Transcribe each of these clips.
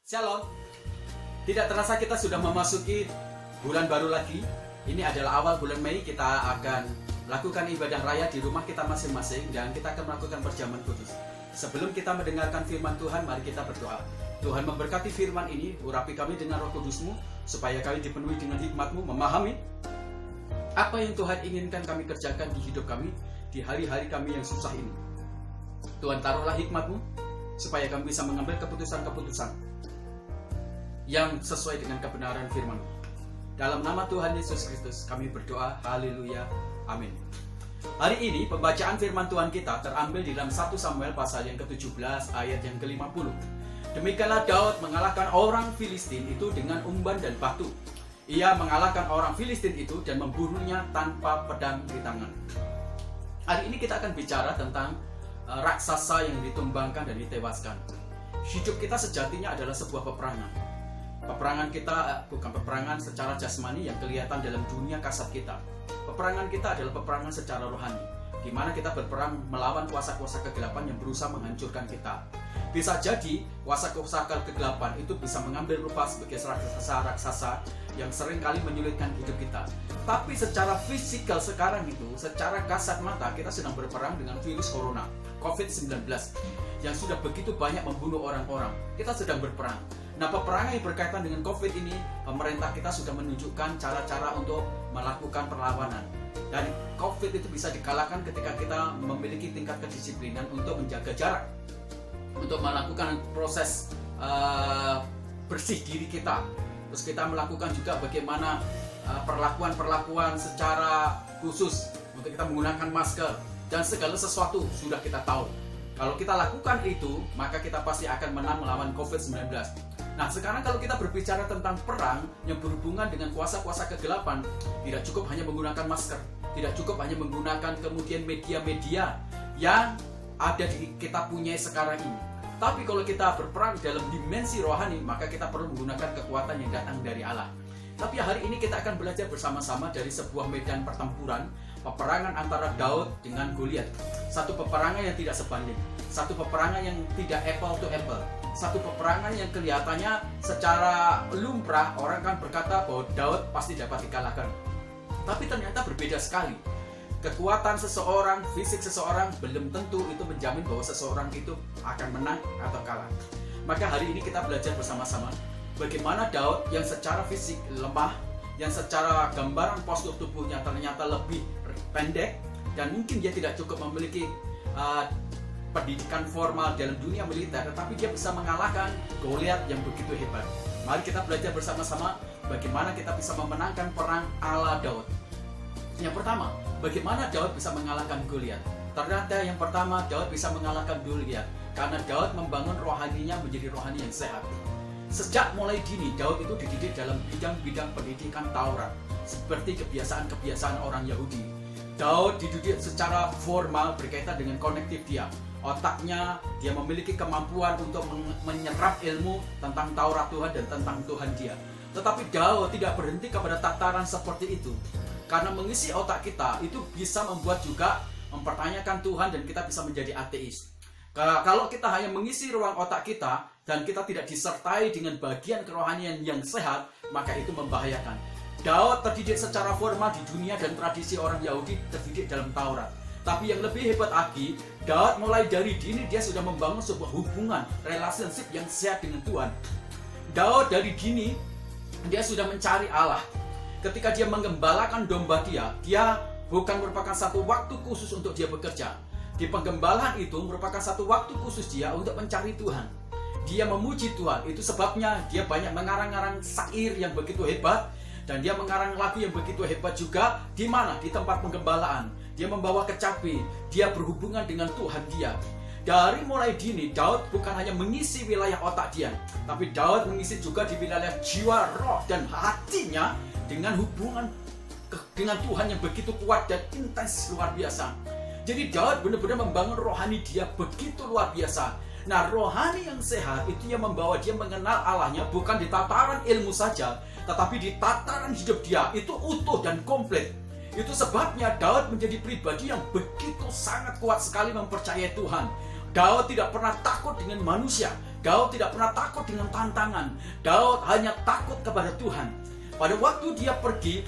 Shalom. Tidak terasa kita sudah memasuki bulan baru lagi. Ini adalah awal bulan Mei. Kita akan lakukan ibadah raya di rumah kita masing-masing dan kita akan melakukan perjamuan kudus. Sebelum kita mendengarkan firman Tuhan, mari kita berdoa. Tuhan memberkati firman ini, urapi kami dengan Roh Kudus-Mu supaya kami dipenuhi dengan hikmat-Mu, memahami apa yang Tuhan inginkan kami kerjakan di hidup kami di hari-hari kami yang susah ini. Tuhan, taruhlah hikmat-Mu supaya kami bisa mengambil keputusan-keputusan yang sesuai dengan kebenaran firman. Dalam nama Tuhan Yesus Kristus kami berdoa, haleluya, amin. Hari ini pembacaan firman Tuhan kita terambil di dalam 1 Samuel pasal yang ke-17 ayat yang ke-50. Demikianlah Daud mengalahkan orang Filistin itu dengan umban dan batu. Ia mengalahkan orang Filistin itu dan membunuhnya tanpa pedang di tangan. Hari ini kita akan bicara tentang raksasa yang ditumbangkan dan ditewaskan. Hidup kita sejatinya adalah sebuah peperangan. Peperangan kita bukan peperangan secara jasmani yang kelihatan dalam dunia kasat kita. Peperangan kita adalah peperangan secara rohani, di mana kita berperang melawan kuasa-kuasa kegelapan yang berusaha menghancurkan kita. Bisa jadi kuasa-kuasa kegelapan itu bisa mengambil rupa sebagai raksasa yang seringkali menyulitkan hidup kita. Tapi secara fisikal sekarang itu, secara kasat mata kita sedang berperang dengan virus corona, COVID-19, yang sudah begitu banyak membunuh orang-orang. Kita sedang berperang. Nah, peperangan yang berkaitan dengan COVID ini, pemerintah kita sudah menunjukkan cara-cara untuk melakukan perlawanan. Dan COVID itu bisa dikalahkan ketika kita memiliki tingkat kedisiplinan untuk menjaga jarak, untuk melakukan proses bersih diri kita. Terus kita melakukan juga bagaimana perlakuan-perlakuan secara khusus untuk kita menggunakan masker dan segala sesuatu sudah kita tahu. Kalau kita lakukan itu, maka kita pasti akan menang melawan COVID-19. Nah, sekarang kalau kita berbicara tentang perang yang berhubungan dengan kuasa-kuasa kegelapan, tidak cukup hanya menggunakan masker, tidak cukup hanya menggunakan kemudian media-media yang ada di kita punya sekarang ini. Tapi kalau kita berperang dalam dimensi rohani, maka kita perlu menggunakan kekuatan yang datang dari Allah. Tapi hari ini kita akan belajar bersama-sama dari sebuah medan pertempuran, peperangan antara Daud dengan Goliat. Satu peperangan yang tidak sebanding, satu peperangan yang tidak apple to apple, satu peperangan yang kelihatannya secara lumrah orang kan berkata bahwa Daud pasti dapat dikalahkan. Tapi ternyata berbeda sekali. Kekuatan seseorang, fisik seseorang belum tentu itu menjamin bahwa seseorang itu akan menang atau kalah. Maka hari ini kita belajar bersama-sama bagaimana Daud yang secara fisik lemah, yang secara gambaran postur tubuhnya ternyata lebih pendek, dan mungkin dia tidak cukup memiliki pendidikan formal dalam dunia militer, tetapi dia bisa mengalahkan Goliat yang begitu hebat. Mari kita belajar bersama-sama bagaimana kita bisa memenangkan perang ala Daud. Yang pertama, bagaimana Daud bisa mengalahkan Goliat? Ternyata yang pertama, Daud bisa mengalahkan Goliat karena Daud membangun rohaninya menjadi rohani yang sehat. Sejak mulai dini, Daud itu dididik dalam bidang-bidang pendidikan Taurat, seperti kebiasaan-kebiasaan orang Yahudi. Daud dididik secara formal berkaitan dengan konektif dia. Otaknya, dia memiliki kemampuan untuk menyerap ilmu tentang Taurat Tuhan dan tentang Tuhan dia. Tetapi Daud tidak berhenti kepada tataran seperti itu. Karena mengisi otak kita itu bisa membuat juga mempertanyakan Tuhan dan kita bisa menjadi ateis. Kalau kita hanya mengisi ruang otak kita dan kita tidak disertai dengan bagian kerohanian yang sehat, maka itu membahayakan. Daud terdidik secara formal di dunia dan tradisi orang Yahudi terdidik dalam Taurat. Tapi yang lebih hebat lagi, Daud mulai dari dini dia sudah membangun sebuah hubungan, relationship yang sehat dengan Tuhan. Daud dari dini dia sudah mencari Allah. Ketika dia menggembalakan domba dia bukan merupakan satu waktu khusus untuk dia bekerja. Di penggembalaan itu merupakan satu waktu khusus dia untuk mencari Tuhan. Dia memuji Tuhan, itu sebabnya dia banyak mengarang-arang syair yang begitu hebat. Dan dia mengarang lagu yang begitu hebat juga. Di mana? Di tempat penggembalaan. Dia membawa kecapi, dia berhubungan dengan Tuhan dia. Dari mulai dini, Daud bukan hanya mengisi wilayah otak dia, tapi Daud mengisi juga di wilayah jiwa, roh, dan hatinya dengan hubungan dengan Tuhan yang begitu kuat dan intens luar biasa. Jadi Daud benar-benar membangun rohani dia begitu luar biasa. Nah, rohani yang sehat itu yang membawa dia mengenal Allahnya bukan di tataran ilmu saja, tetapi di tataran hidup dia itu utuh dan komplit. Itu sebabnya Daud menjadi pribadi yang begitu sangat kuat sekali mempercayai Tuhan. Daud tidak pernah takut dengan manusia. Daud tidak pernah takut dengan tantangan. Daud hanya takut kepada Tuhan. Pada waktu dia pergi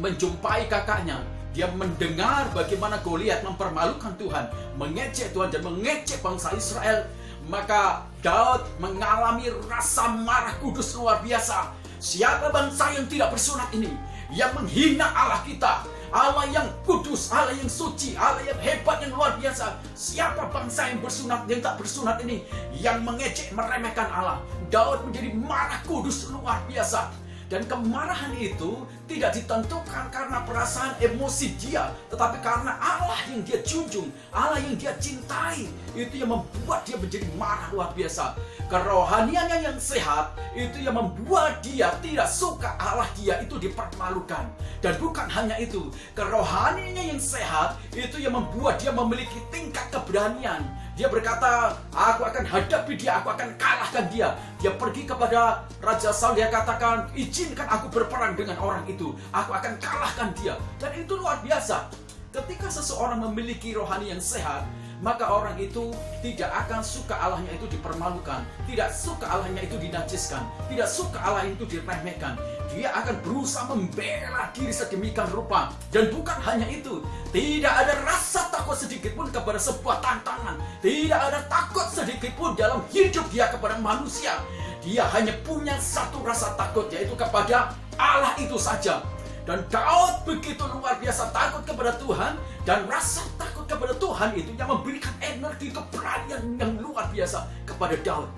menjumpai kakaknya, dia mendengar bagaimana Goliat mempermalukan Tuhan, mengejek Tuhan dan mengejek bangsa Israel. Maka Daud mengalami rasa marah kudus luar biasa. Siapa bangsa yang tidak bersunat ini, yang menghina Allah kita, Allah yang kudus, Allah yang suci, Allah yang hebat, yang luar biasa? Siapa bangsa yang bersunat, yang tak bersunat ini, yang mengejek, meremehkan Allah? Daud menjadi marah kudus luar biasa. Dan kemarahan itu tidak ditentukan karena perasaan emosi dia, tetapi karena Allah yang dia junjung, Allah yang dia cintai. Itu yang membuat dia menjadi marah luar biasa. Kerohaniannya yang sehat itu yang membuat dia tidak suka Allah dia itu dipermalukan. Dan bukan hanya itu, kerohaniannya yang sehat itu yang membuat dia memiliki tingkat keberanian. Dia berkata, aku akan hadapi dia, aku akan kalahkan dia. Dia pergi kepada Raja Saul, dia katakan, izinkan aku berperang dengan orang itu, aku akan kalahkan dia. Dan itu luar biasa. Ketika seseorang memiliki rohani yang sehat, maka orang itu tidak akan suka Allahnya itu dipermalukan, tidak suka Allahnya itu dinajiskan, tidak suka Allah itu diremehkan. Dia akan berusaha membela diri sedemikian rupa. Dan bukan hanya itu, tidak ada rasa takut sedikit pun kepada sebuah tantangan. Tidak ada takut sedikit pun dalam hidup dia kepada manusia. Dia hanya punya satu rasa takut, yaitu kepada Allah itu saja. Dan Daud begitu luar biasa takut kepada Tuhan. Dan rasa takut kepada Tuhan itu yang memberikan energi keberanian yang luar biasa kepada Daud.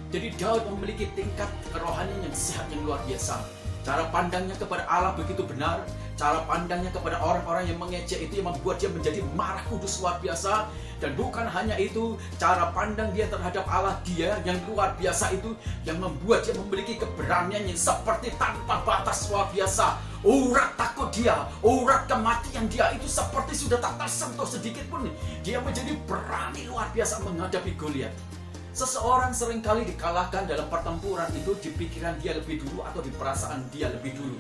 Jadi Daud memiliki tingkat kerohanian yang sehat yang luar biasa. Cara pandangnya kepada Allah begitu benar. Cara pandangnya kepada orang-orang yang mengejek itu yang membuat dia menjadi marah kudus luar biasa. Dan bukan hanya itu, cara pandang dia terhadap Allah dia yang luar biasa itu yang membuat dia memiliki keberanian yang seperti tanpa batas luar biasa. Urat takut dia, urat kematian dia itu seperti sudah tak tersentuh sedikit pun. Dia menjadi berani luar biasa menghadapi Goliat. Seseorang seringkali dikalahkan dalam pertempuran itu di pikiran dia lebih dulu atau di perasaan dia lebih dulu.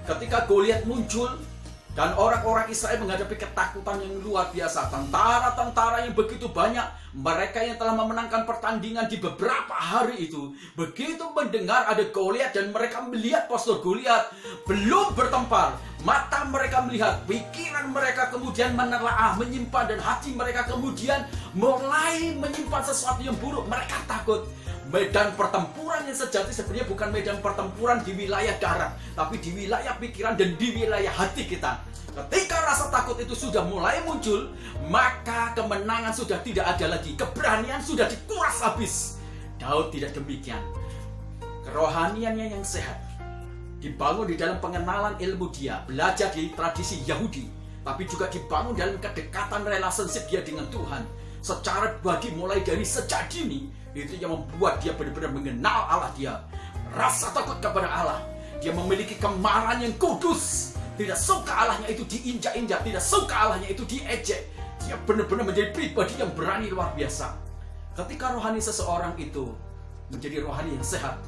Ketika Goliat muncul dan orang-orang Israel menghadapi ketakutan yang luar biasa, tentara-tentara yang begitu banyak, mereka yang telah memenangkan pertandingan di beberapa hari itu, begitu mendengar ada Goliat dan mereka melihat postur Goliat belum bertempar, mata mereka melihat, pikiran mereka kemudian menelaah, menyimpan, dan hati mereka kemudian mulai menyimpan sesuatu yang buruk. Mereka takut. Medan pertempuran yang sejati sebenarnya bukan medan pertempuran di wilayah darat, tapi di wilayah pikiran dan di wilayah hati kita. Ketika rasa takut itu sudah mulai muncul, maka kemenangan sudah tidak ada lagi. Keberanian sudah dikuras habis. Daud tidak demikian. Kerohaniannya yang sehat dibangun di dalam pengenalan ilmu dia, belajar di tradisi Yahudi, tapi juga dibangun dalam kedekatan relationship dia dengan Tuhan. Secara pribadi mulai dari sejak dini, itu yang membuat dia benar-benar mengenal Allah dia. Rasa takut kepada Allah. Dia memiliki kemarahan yang kudus. Tidak suka Allahnya itu diinjak-injak, tidak suka Allahnya itu diejek. Dia benar-benar menjadi pribadi yang berani luar biasa. Ketika rohani seseorang itu menjadi rohani yang sehat,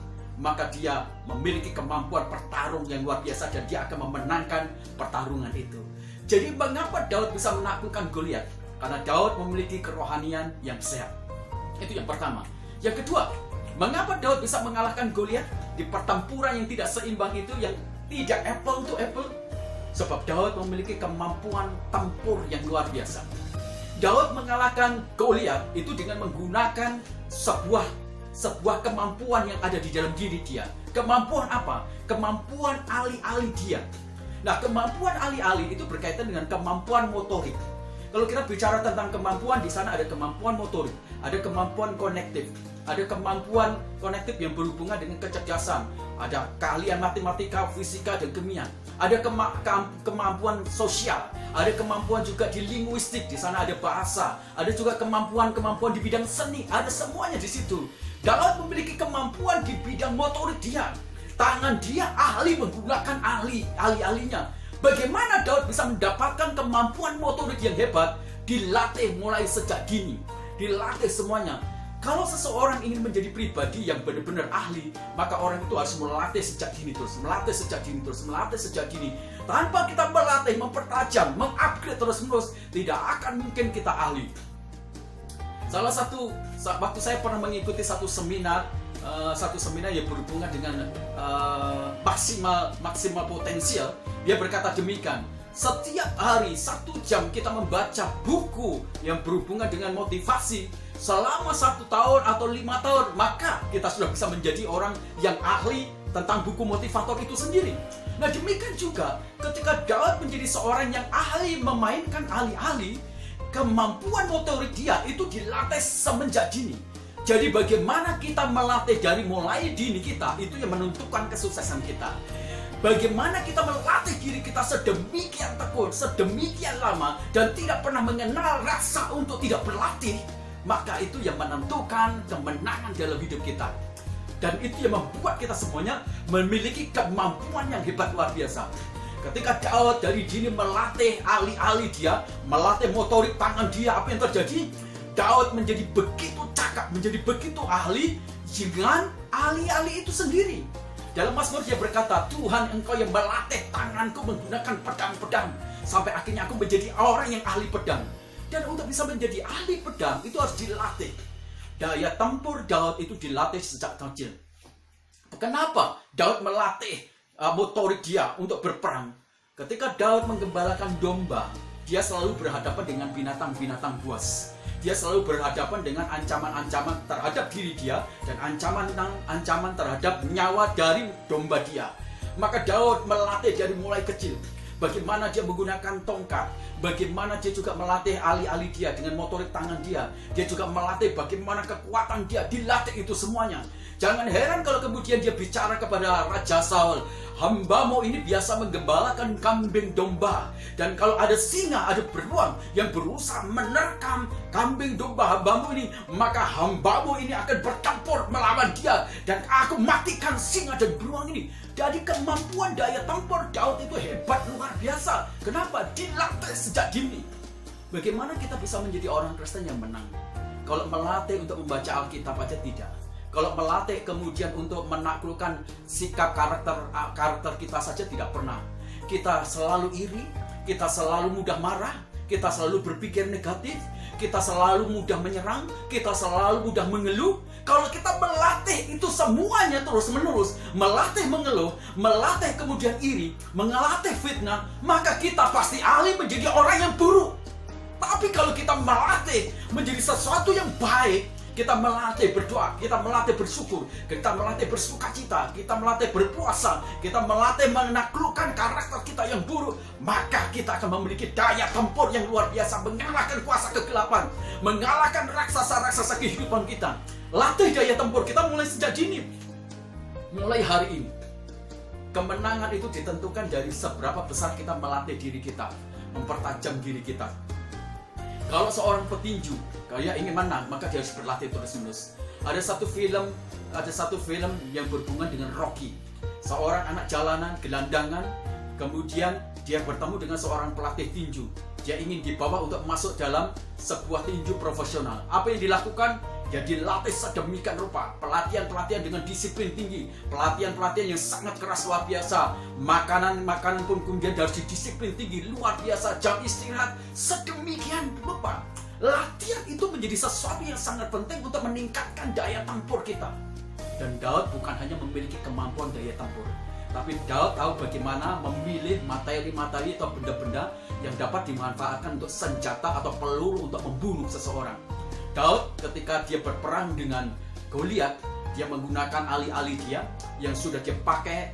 maka dia memiliki kemampuan bertarung yang luar biasa dan dia akan memenangkan pertarungan itu. Jadi mengapa Daud bisa menaklukkan Goliat? Karena Daud memiliki kerohanian yang sehat. Itu yang pertama. Yang kedua, mengapa Daud bisa mengalahkan Goliat di pertempuran yang tidak seimbang itu, yang tidak apple to apple? Sebab Daud memiliki kemampuan tempur yang luar biasa. Daud mengalahkan Goliat itu dengan menggunakan sebuah kemampuan yang ada di dalam diri dia. Kemampuan apa? Kemampuan alih-alih dia. Nah, kemampuan alih-alih itu berkaitan dengan kemampuan motorik. Kalau kita bicara tentang kemampuan, di sana ada kemampuan motorik, ada kemampuan konektif, ada kemampuan konektif yang berhubungan dengan kecerdasan, ada keahlian matematika, fisika, dan kimia, ada kemampuan sosial, ada kemampuan juga di linguistik, di sana ada bahasa, ada juga kemampuan di bidang seni, ada semuanya di situ. Daud memiliki kemampuan di bidang motorik dia, tangan dia ahli menggunakan ahli-ahlinya. Bagaimana Daud bisa mendapatkan kemampuan motorik yang hebat? Dilatih mulai sejak dini, dilatih semuanya. Kalau seseorang ingin menjadi pribadi yang benar-benar ahli, maka orang itu harus melatih sejak dini terus, melatih sejak dini. Tanpa kita melatih, mempertajam, mengupgrade terus-menerus, tidak akan mungkin kita ahli. Salah satu Waktu saya pernah mengikuti satu seminar yang berhubungan dengan maksimal potensial, dia berkata demikian. Setiap hari 1 jam kita membaca buku yang berhubungan dengan motivasi selama 1 tahun atau 5 tahun, maka kita sudah bisa menjadi orang yang ahli tentang buku motivator itu sendiri. Nah, demikian juga ketika Daud menjadi seorang yang ahli memainkan alih-alih, kemampuan motorik dia itu dilatih semenjak dini. Jadi bagaimana kita melatih dari mulai dini kita, itu yang menentukan kesuksesan kita. Bagaimana kita melatih diri kita sedemikian tekun, sedemikian lama, dan tidak pernah mengenal rasa untuk tidak berlatih, maka itu yang menentukan kemenangan dalam hidup kita. Dan itu yang membuat kita semuanya memiliki kemampuan yang hebat luar biasa. Ketika Daud dari dini melatih alih-alih dia, melatih motorik tangan dia, apa yang terjadi? Daud menjadi begitu cakap, menjadi begitu ahli dengan alih-alih itu sendiri. Dalam Mazmur dia berkata, Tuhan, Engkau yang melatih tanganku menggunakan pedang-pedang, sampai akhirnya aku menjadi orang yang ahli pedang. Dan untuk bisa menjadi ahli pedang itu harus dilatih. Daya tempur Daud itu dilatih sejak kecil. Kenapa Daud melatih motorik dia untuk berperang? Ketika Daud menggembalakan domba, dia selalu berhadapan dengan binatang-binatang buas. Dia selalu berhadapan dengan ancaman-ancaman terhadap diri dia dan ancaman terhadap nyawa dari domba dia. Maka Daud melatih dari mulai kecil. Bagaimana dia menggunakan tongkat, bagaimana dia juga melatih alih-alih dia dengan motorik tangan dia. Dia juga melatih bagaimana kekuatan dia, dilatih itu semuanya. Jangan heran kalau kemudian dia bicara kepada Raja Saul, hambamu ini biasa menggembalakan kambing domba, dan kalau ada singa, ada beruang yang berusaha menerkam kambing domba hambamu ini, maka hambamu ini akan bertempur melawan dia, dan aku matikan singa dan beruang ini. Jadi kemampuan daya tempur Daud itu hebat luar biasa. Kenapa? Dilatih sejak dini. Bagaimana kita bisa menjadi orang Kristen yang menang? Kalau melatih untuk membaca Alkitab aja tidak. Kalau melatih kemudian untuk menaklukkan sikap karakter kita saja tidak pernah. Kita selalu iri, kita selalu mudah marah, kita selalu berpikir negatif, kita selalu mudah menyerang, kita selalu mudah mengeluh. Kalau kita melatih itu semuanya terus-menerus, melatih mengeluh, melatih kemudian iri, melatih fitnah, maka kita pasti ahli menjadi orang yang buruk. Tapi kalau kita melatih menjadi sesuatu yang baik, kita melatih berdoa, kita melatih bersyukur, kita melatih bersukacita, kita melatih berpuasa, kita melatih menaklukkan karakter kita yang buruk, maka kita akan memiliki daya tempur yang luar biasa, mengalahkan kuasa kegelapan, mengalahkan raksasa-raksasa kehidupan kita. Latih daya tempur kita mulai sejak dini. Mulai hari ini, kemenangan itu ditentukan dari seberapa besar kita melatih diri kita, mempertajam diri kita. Kalau seorang petinju, kalau dia ingin menang, maka dia harus berlatih terus-menerus. Ada satu film yang berhubungan dengan Rocky. Seorang anak jalanan, gelandangan, kemudian dia bertemu dengan seorang pelatih tinju. Dia ingin dibawa untuk masuk dalam sebuah tinju profesional. Apa yang dilakukan? Dia dilatih sedemikian rupa. Pelatihan-pelatihan dengan disiplin tinggi, pelatihan-pelatihan yang sangat keras luar biasa. Makanan pun kemudian harus disiplin tinggi luar biasa. Jam istirahat sedemikian rupa. Latihan itu menjadi sesuatu yang sangat penting untuk meningkatkan daya tempur kita. Dan Daud bukan hanya memiliki kemampuan daya tempur, tapi Daud tahu bagaimana memilih materi-materi atau benda-benda yang dapat dimanfaatkan untuk senjata atau peluru untuk membunuh seseorang. Daud ketika dia berperang dengan Goliat, dia menggunakan alih-alih dia yang sudah dia pakai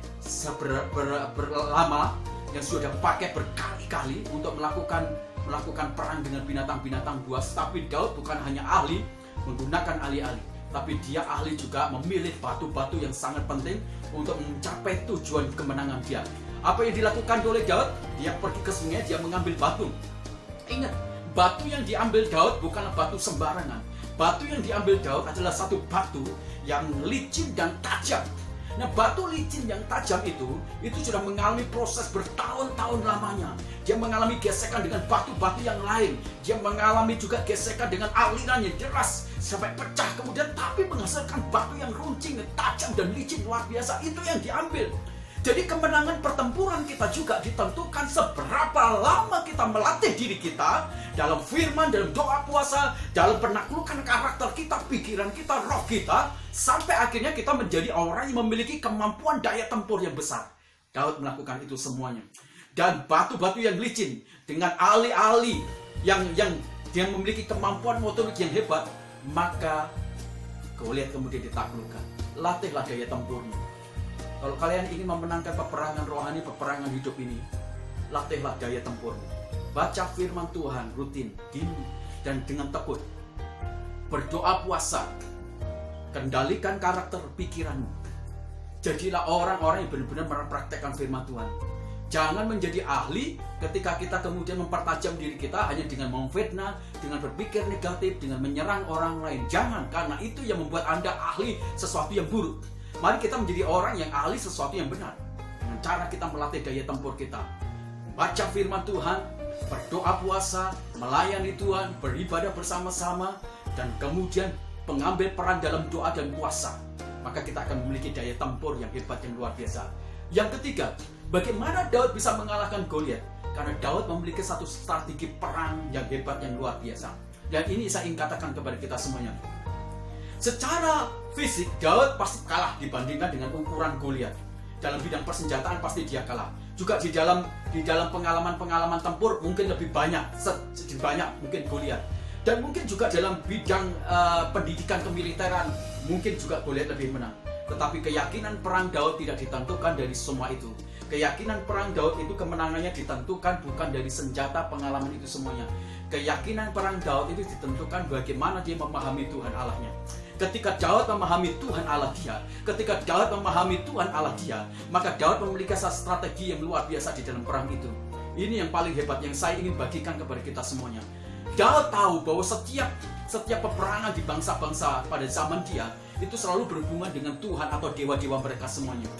berlama, yang sudah pakai berkali-kali untuk melakukan perang dengan binatang-binatang buas. Tapi Daud bukan hanya ahli menggunakan alih-alih, tapi dia ahli juga memilih batu-batu yang sangat penting untuk mencapai tujuan kemenangan dia. Apa yang dilakukan oleh Daud? Dia pergi ke sungai, dia mengambil batu. Ingat, batu yang diambil Daud bukanlah batu sembarangan. Batu yang diambil Daud adalah satu batu yang licin dan tajam. Nah, batu licin yang tajam itu sudah mengalami proses bertahun-tahun lamanya. Dia mengalami gesekan dengan batu-batu yang lain. Dia mengalami juga gesekan dengan aliran yang deras sampai pecah kemudian, tapi menghasilkan batu yang runcing, tajam dan licin luar biasa. Itu yang diambil. Jadi kemenangan pertempuran kita juga ditentukan seberapa lama kita melatih diri kita dalam firman, dalam doa puasa, dalam penaklukan karakter kita, pikiran kita, roh kita, sampai akhirnya kita menjadi orang yang memiliki kemampuan daya tempur yang besar. Daud melakukan itu semuanya. Dan batu-batu yang licin dengan ahli-ahli yang dia memiliki kemampuan motorik yang hebat, maka Goliat kemudian ditaklukkan. Latihlah daya tempurmu. Kalau kalian ingin memenangkan peperangan rohani, peperangan hidup ini, latihlah daya tempurmu. Baca firman Tuhan rutin, dan dengan tekun. Berdoa puasa. Kendalikan karakter pikiranmu. Jadilah orang-orang yang benar-benar mempraktekkan firman Tuhan. Jangan menjadi ahli ketika kita kemudian mempertajam diri kita hanya dengan memfitnah, dengan berpikir negatif, dengan menyerang orang lain. Jangan, karena itu yang membuat Anda ahli sesuatu yang buruk. Mari kita menjadi orang yang ahli sesuatu yang benar. Dengan cara kita melatih daya tempur kita. Baca firman Tuhan, berdoa puasa, melayani Tuhan, beribadah bersama-sama, dan kemudian mengambil peran dalam doa dan puasa. Maka kita akan memiliki daya tempur yang hebat, yang luar biasa. Yang ketiga, bagaimana Daud bisa mengalahkan Goliat? Karena Daud memiliki satu strategi perang yang hebat, yang luar biasa. Dan ini saya ingin katakan kepada kita semuanya. Secara fisik, Daud pasti kalah dibandingkan dengan ukuran Goliat. Dalam bidang persenjataan pasti dia kalah. Juga di dalam pengalaman-pengalaman tempur mungkin lebih banyak mungkin Goliat. Dan mungkin juga dalam bidang pendidikan kemiliteran mungkin juga Goliat lebih menang. Tetapi keyakinan perang Daud tidak ditentukan dari semua itu. Keyakinan perang Daud itu kemenangannya ditentukan bukan dari senjata, pengalaman itu semuanya. Keyakinan perang Daud itu ditentukan bagaimana dia memahami Tuhan Allahnya. Ketika Daud memahami Tuhan Allah dia, maka Daud memiliki satu strategi yang luar biasa di dalam perang itu. Ini yang paling hebat yang saya ingin bagikan kepada kita semuanya. Daud tahu bahwa setiap peperangan di bangsa-bangsa pada zaman dia itu selalu berhubungan dengan Tuhan atau dewa-dewa mereka semuanya.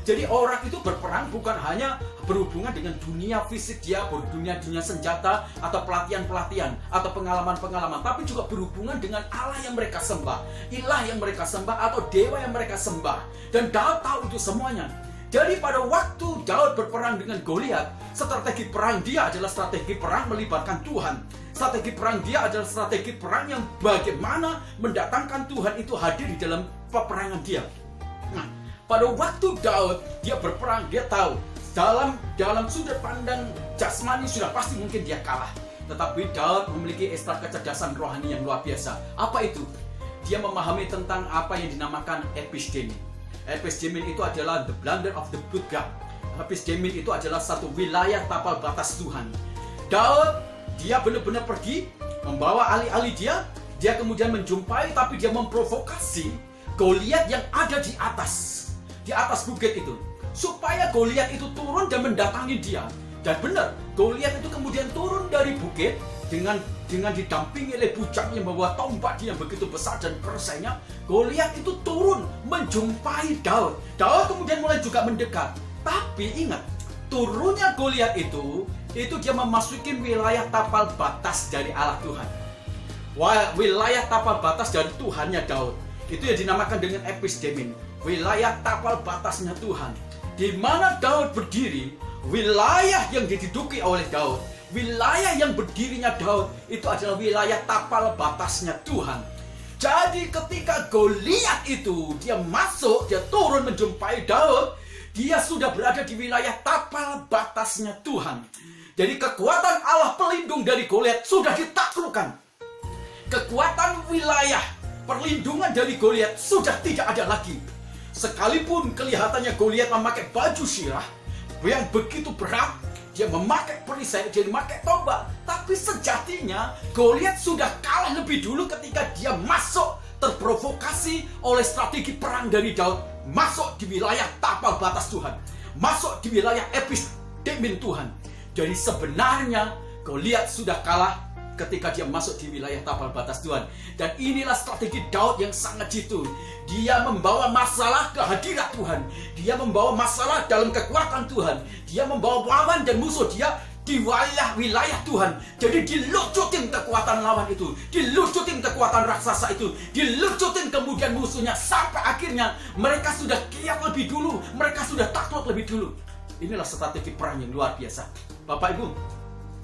Jadi orang itu berperang bukan hanya berhubungan dengan dunia fisik dia, dunia senjata atau pelatihan-pelatihan atau pengalaman-pengalaman, tapi juga berhubungan dengan Allah yang mereka sembah, ilah yang mereka sembah atau dewa yang mereka sembah. Dan Daud tahu itu semuanya. Jadi pada waktu Daud berperang dengan Goliat, strategi perang dia adalah strategi perang melibatkan Tuhan. Strategi perang dia adalah strategi perang yang bagaimana mendatangkan Tuhan itu hadir di dalam peperangan dia. Nah, pada waktu Daud dia berperang, dia tahu dalam sudut pandang jasmani sudah pasti mungkin dia kalah. Tetapi Daud memiliki ekstra kecerdasan rohani yang luar biasa. Apa itu? Dia memahami tentang apa yang dinamakan episdemin. Episdemin itu adalah the blunder of the good God. Episdemin itu adalah satu wilayah tapal batas Tuhan. Daud dia benar-benar pergi membawa ahli-ahli dia kemudian menjumpai, tapi dia memprovokasi Goliat yang ada di atas bukit itu, supaya Goliat itu turun dan mendatangi dia. Dan benar, Goliat itu kemudian turun dari bukit dengan didampingi oleh bujang yang membawa tombak dia yang begitu besar dan perisainya. Goliat itu turun menjumpai Daud. Daud kemudian mulai juga mendekat. Tapi ingat, turunnya Goliat itu dia memasuki wilayah tapal batas dari Allah Tuhan. Wilayah tapal batas dari Tuhannya Daud. Itu yang dinamakan dengan episdemin. Wilayah tapal batasnya Tuhan. Di mana Daud berdiri, wilayah yang diduduki oleh Daud, wilayah yang berdirinya Daud, itu adalah wilayah tapal batasnya Tuhan. Jadi ketika Goliat itu dia turun menjumpai Daud, dia sudah berada di wilayah tapal batasnya Tuhan. Jadi kekuatan Allah pelindung dari Goliat sudah ditaklukkan. Kekuatan wilayah perlindungan dari Goliat sudah tidak ada lagi. Sekalipun kelihatannya Goliat memakai baju sirah yang begitu berat, dia memakai perisai, dia memakai tombak, tapi sejatinya Goliat sudah kalah lebih dulu ketika dia masuk terprovokasi oleh strategi perang dari Daud, masuk di wilayah tapal batas Tuhan, masuk di wilayah episdemin Tuhan. Jadi sebenarnya Goliat sudah kalah ketika dia masuk di wilayah tapal batas Tuhan. Dan inilah strategi Daud yang sangat jitu. Dia membawa masalah ke hadirat Tuhan. Dia membawa masalah dalam kekuatan Tuhan. Dia membawa lawan dan musuh dia di wilayah Tuhan. Jadi dilucutin kekuatan lawan itu, dilucutin kekuatan raksasa itu, dilucutin kemudian musuhnya, sampai akhirnya mereka sudah kiat lebih dulu, mereka sudah takluk lebih dulu. Inilah strategi perang yang luar biasa. Bapak Ibu,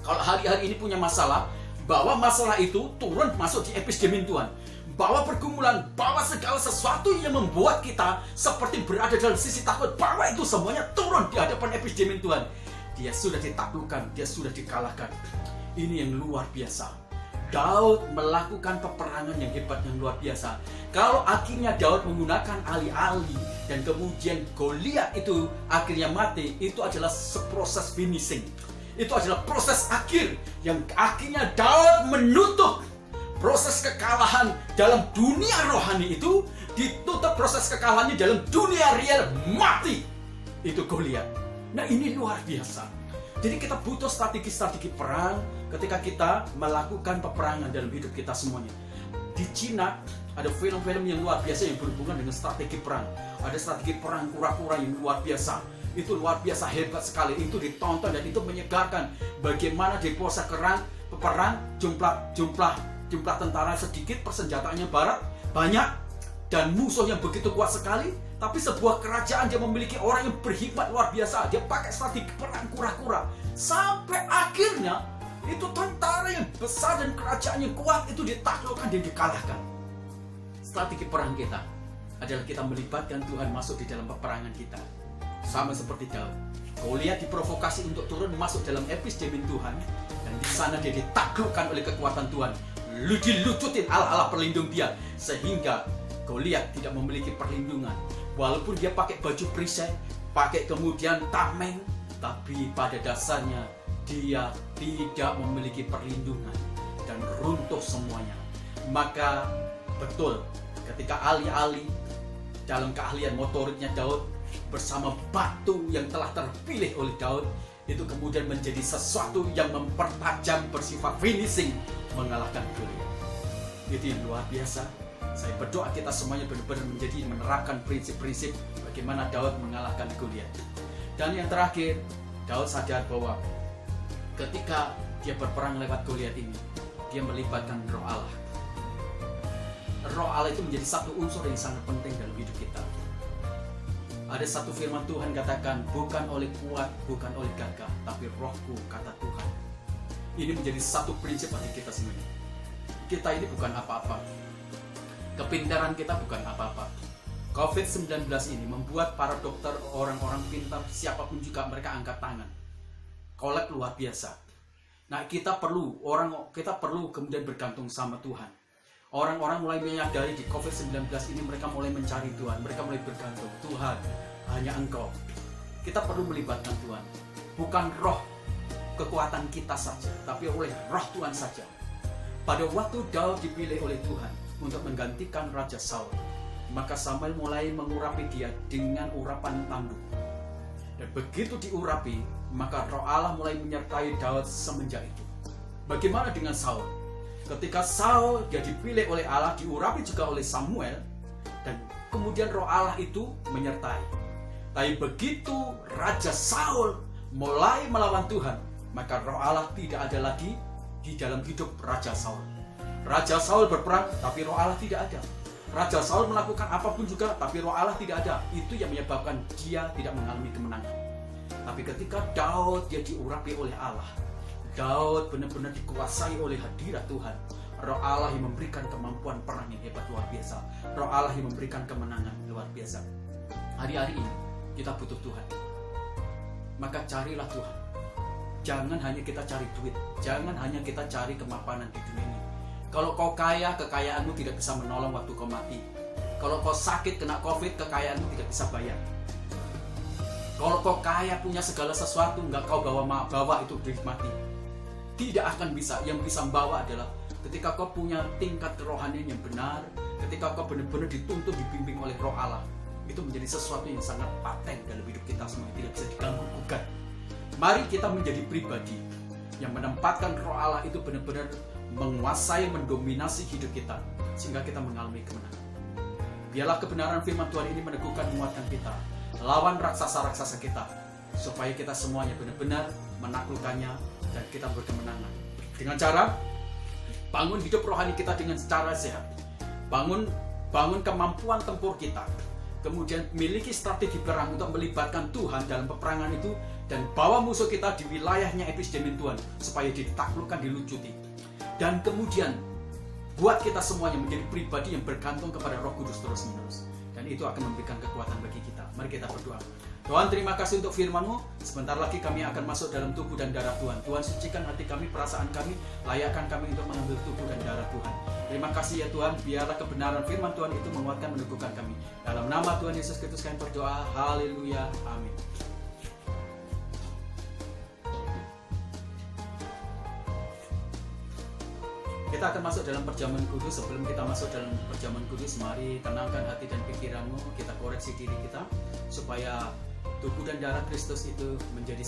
kalau hari-hari ini punya masalah, bawa masalah itu turun masuk di episdemin Tuhan. Bawa pergumulan, bawa segala sesuatu yang membuat kita seperti berada dalam sisi takut, bawa itu semuanya turun di hadapan episdemin Tuhan. Dia sudah ditaklukkan, dia sudah dikalahkan. Ini yang luar biasa. Daud melakukan peperangan yang hebat, yang luar biasa. Kalau akhirnya Daud menggunakan alih-alih dan kemudian Goliat itu akhirnya mati, itu adalah proses finishing. Itu adalah proses akhir yang akhirnya Daud menutup proses kekalahan dalam dunia rohani itu, ditutup proses kekalahannya dalam dunia real, mati. Itu Goliat. Nah, ini luar biasa. Jadi kita butuh strategi-strategi perang ketika kita melakukan peperangan dalam hidup kita semuanya. Di Cina ada film-film yang luar biasa yang berhubungan dengan strategi perang. Ada strategi perang kura-kura yang luar biasa. Itu luar biasa, hebat sekali. Itu ditonton dan itu menyegarkan. Bagaimana di posa perang jumlah tentara sedikit, persenjataannya barat banyak, dan musuh yang begitu kuat sekali. Tapi sebuah kerajaan dia memiliki orang yang berhikmat luar biasa. Dia pakai strategi perang kura-kura. Sampai akhirnya itu tentara yang besar dan kerajaan yang kuat itu ditaklukkan dan dikalahkan. Strategi perang kita adalah kita melibatkan Tuhan masuk di dalam peperangan kita. Sama seperti Daud. Goliat diprovokasi untuk turun masuk dalam episdemin Tuhan, dan di sana dia ditaklukkan oleh kekuatan Tuhan. Dilucutin ala-ala pelindung dia, sehingga Goliat tidak memiliki perlindungan. Walaupun dia pakai baju perisai, pakai kemudian tameng, tapi pada dasarnya dia tidak memiliki perlindungan dan runtuh semuanya. Maka betul, ketika alih-alih dalam keahlian motoriknya Daud bersama batu yang telah terpilih oleh Daud, itu kemudian menjadi sesuatu yang mempertajam, bersifat finishing, mengalahkan Goliat. Itu yang luar biasa. Saya berdoa kita semuanya benar-benar menerapkan prinsip-prinsip bagaimana Daud mengalahkan Goliat. Dan yang terakhir, Daud sadar bahwa ketika dia berperang lewat Goliat ini, dia melibatkan Roh Allah. Roh Allah itu menjadi satu unsur yang sangat penting dalam hidup kita. Ada satu firman Tuhan katakan, bukan oleh kuat, bukan oleh gagah, tapi rohku, kata Tuhan. Ini menjadi satu prinsip bagi kita semuanya. Kita ini bukan apa-apa. Kepintaran kita bukan apa-apa. COVID-19 ini membuat para dokter, orang-orang pintar, siapapun juga mereka angkat tangan. Kolek luar biasa. Nah, kita perlu kemudian bergantung sama Tuhan. Orang-orang mulai menyadari di COVID-19 ini, mereka mulai mencari Tuhan, mereka mulai bergantung. Tuhan, hanya Engkau. Kita perlu melibatkan Tuhan. Bukan roh kekuatan kita saja, tapi oleh roh Tuhan saja. Pada waktu Daud dipilih oleh Tuhan untuk menggantikan Raja Saul, maka Samuel mulai mengurapi dia dengan urapan tanduk. Dan begitu diurapi, maka Roh Allah mulai menyertai Daud semenjak itu. Bagaimana dengan Saul? Ketika Saul dia dipilih oleh Allah, diurapi juga oleh Samuel, dan kemudian Roh Allah itu menyertai. Tapi begitu Raja Saul mulai melawan Tuhan, maka Roh Allah tidak ada lagi di dalam hidup Raja Saul. Raja Saul berperang, tapi Roh Allah tidak ada. Raja Saul melakukan apapun juga, tapi Roh Allah tidak ada. Itu yang menyebabkan dia tidak mengalami kemenangan. Tapi ketika Daud dia diurapi oleh Allah, Daud benar-benar dikuasai oleh hadirat Tuhan. Roh Allah yang memberikan kemampuan perang yang hebat luar biasa. Roh Allah yang memberikan kemenangan luar biasa. Hari-hari ini kita butuh Tuhan. Maka carilah Tuhan. Jangan hanya kita cari duit, jangan hanya kita cari kemapanan di dunia ini. Kalau kau kaya, kekayaanmu tidak bisa menolong waktu kau mati. Kalau kau sakit kena COVID, kekayaanmu tidak bisa bayar. Kalau kau kaya punya segala sesuatu, nggak kau bawa itu mati. Tidak akan bisa. Yang bisa membawa adalah ketika kau punya tingkat kerohanian yang benar, ketika kau benar-benar dituntun, dibimbing oleh Roh Allah. Itu menjadi sesuatu yang sangat paten dalam hidup kita semua, tidak bisa diganggu-gugat. Mari kita menjadi pribadi yang menempatkan Roh Allah itu benar-benar menguasai, mendominasi hidup kita, sehingga kita mengalami kemenangan. Biarlah kebenaran firman Tuhan ini meneguhkan, menguatkan kita, lawan raksasa-raksasa kita, supaya kita semuanya benar-benar menaklukkannya, dan kita berkemenangan. Dengan cara bangun hidup rohani kita dengan secara sehat. Bangun kemampuan tempur kita. Kemudian miliki strategi perang untuk melibatkan Tuhan dalam peperangan itu, dan bawa musuh kita di wilayahnya epistemin Tuhan supaya ditaklukkan, dilucuti. Dan kemudian buat kita semuanya menjadi pribadi yang bergantung kepada Roh Kudus terus-menerus. Dan itu akan memberikan kekuatan bagi kita. Mari kita berdoa. Tuhan, terima kasih untuk firman-Mu. Sebentar lagi kami akan masuk dalam tubuh dan darah Tuhan. Tuhan, sucikan hati kami, perasaan kami, layakkan kami untuk mengambil tubuh dan darah Tuhan. Terima kasih ya Tuhan, biarlah kebenaran firman Tuhan itu menguatkan, meneguhkan kami. Dalam nama Tuhan Yesus Kristus kami berdoa. Haleluya. Amin. Kita akan masuk dalam perjamuan kudus. Sebelum kita masuk dalam perjamuan kudus, mari tenangkan hati dan pikiranmu. Kita koreksi diri kita supaya tubuh dan darah Kristus itu menjadi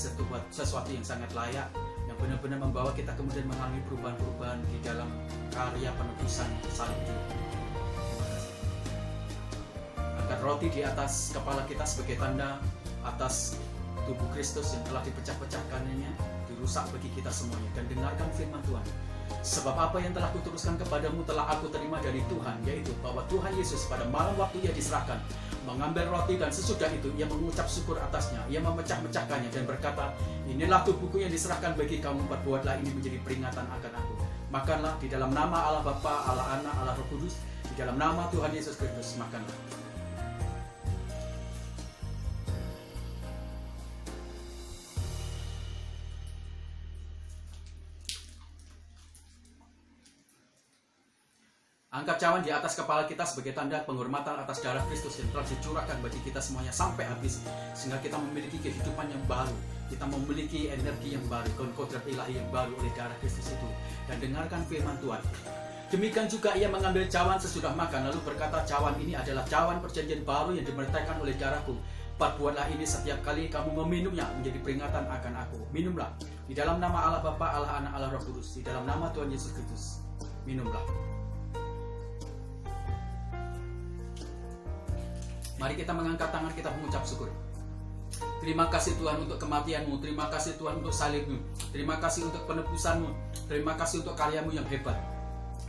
sesuatu yang sangat layak, yang benar-benar membawa kita kemudian mengalami perubahan-perubahan di dalam karya penebusan salib ini. Angkat roti di atas kepala kita sebagai tanda atas tubuh Kristus yang telah dipecah-pecahkannya, dirusak bagi kita semuanya. Dan dengarkan firman Tuhan. Sebab apa yang telah kuteruskan kepadamu telah aku terima dari Tuhan, yaitu bahwa Tuhan Yesus pada malam waktu ia diserahkan, mengambil roti dan sesudah itu ia mengucap syukur atasnya, ia memecah-mecahkannya dan berkata, inilah tubuhku yang diserahkan bagi kamu, perbuatlah ini menjadi peringatan akan aku. Makanlah di dalam nama Allah Bapa, Allah Anak, Allah Roh Kudus, di dalam nama Tuhan Yesus Kristus, makanlah. Angkat cawan di atas kepala kita sebagai tanda penghormatan atas darah Kristus yang telah dicurahkan bagi kita semuanya sampai habis, sehingga kita memiliki kehidupan yang baru, kita memiliki energi yang baru, kodrat ilahi yang baru oleh darah Kristus itu. Dan dengarkan firman Tuhan. Demikian juga ia mengambil cawan sesudah makan, lalu berkata, cawan ini adalah cawan perjanjian baru yang dimerintahkan oleh darahku. Perbuatlah ini setiap kali kamu meminumnya menjadi peringatan akan aku. Minumlah di dalam nama Allah Bapa, Allah Anak, Allah Roh Kudus, di dalam nama Tuhan Yesus Kristus. Minumlah. Mari kita mengangkat tangan, kita mengucap syukur. Terima kasih Tuhan untuk kematian-Mu, terima kasih Tuhan untuk salib-Mu, terima kasih untuk penebusan-Mu, terima kasih untuk karya-Mu yang hebat.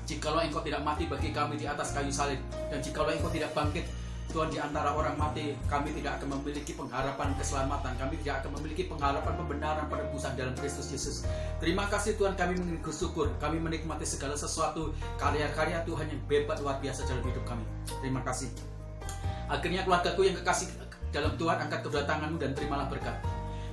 Jikalau Engkau tidak mati bagi kami di atas kayu salib, dan jikalau Engkau tidak bangkit Tuhan di antara orang mati, kami tidak akan memiliki pengharapan keselamatan, kami tidak akan memiliki pengharapan pembenaran penebusan dalam Kristus Yesus. Terima kasih Tuhan, kami bersyukur, kami menikmati segala sesuatu karya-karya Tuhan yang hebat luar biasa dalam hidup kami. Terima kasih. Akhirnya keluargaku yang kekasih dalam Tuhan, angkat kedua tanganmu dan terimalah berkat.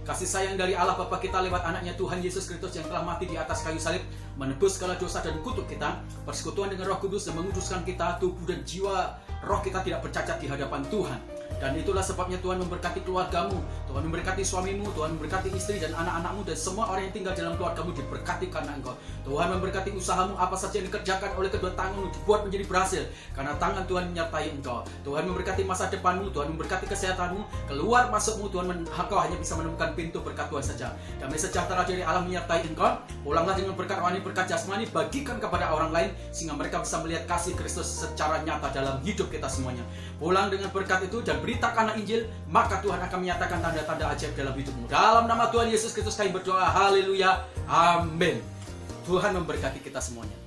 Kasih sayang dari Allah Bapa kita lewat anaknya Tuhan Yesus Kristus yang telah mati di atas kayu salib, menebus segala dosa dan kutuk kita, persekutuan dengan Roh Kudus yang menguduskan kita, tubuh dan jiwa roh kita tidak bercacat di hadapan Tuhan. Dan itulah sebabnya Tuhan memberkati keluargamu, Tuhan memberkati suamimu, Tuhan memberkati istri dan anak-anakmu, dan semua orang yang tinggal dalam keluargamu diberkati karena Engkau. Tuhan memberkati usahamu, apa saja yang dikerjakan oleh kedua tanganmu dibuat menjadi berhasil karena tangan Tuhan menyertai Engkau. Tuhan memberkati masa depanmu, Tuhan memberkati kesehatanmu, keluar masukmu Tuhan, Engkau hanya bisa menemukan pintu berkat Tuhan saja. Damai sejahtera dari Allah menyertai Engkau. Pulanglah dengan berkat rohani, berkat jasmani, bagikan kepada orang lain sehingga mereka bisa melihat kasih Kristus secara nyata dalam hidup kita semuanya. Pulang dengan berkat itu dan beritakanlah Injil, maka Tuhan akan menyatakan tanda-tanda ajaib dalam hidupmu. Dalam nama Tuhan Yesus Kristus kami berdoa. Haleluya. Amin. Tuhan memberkati kita semuanya.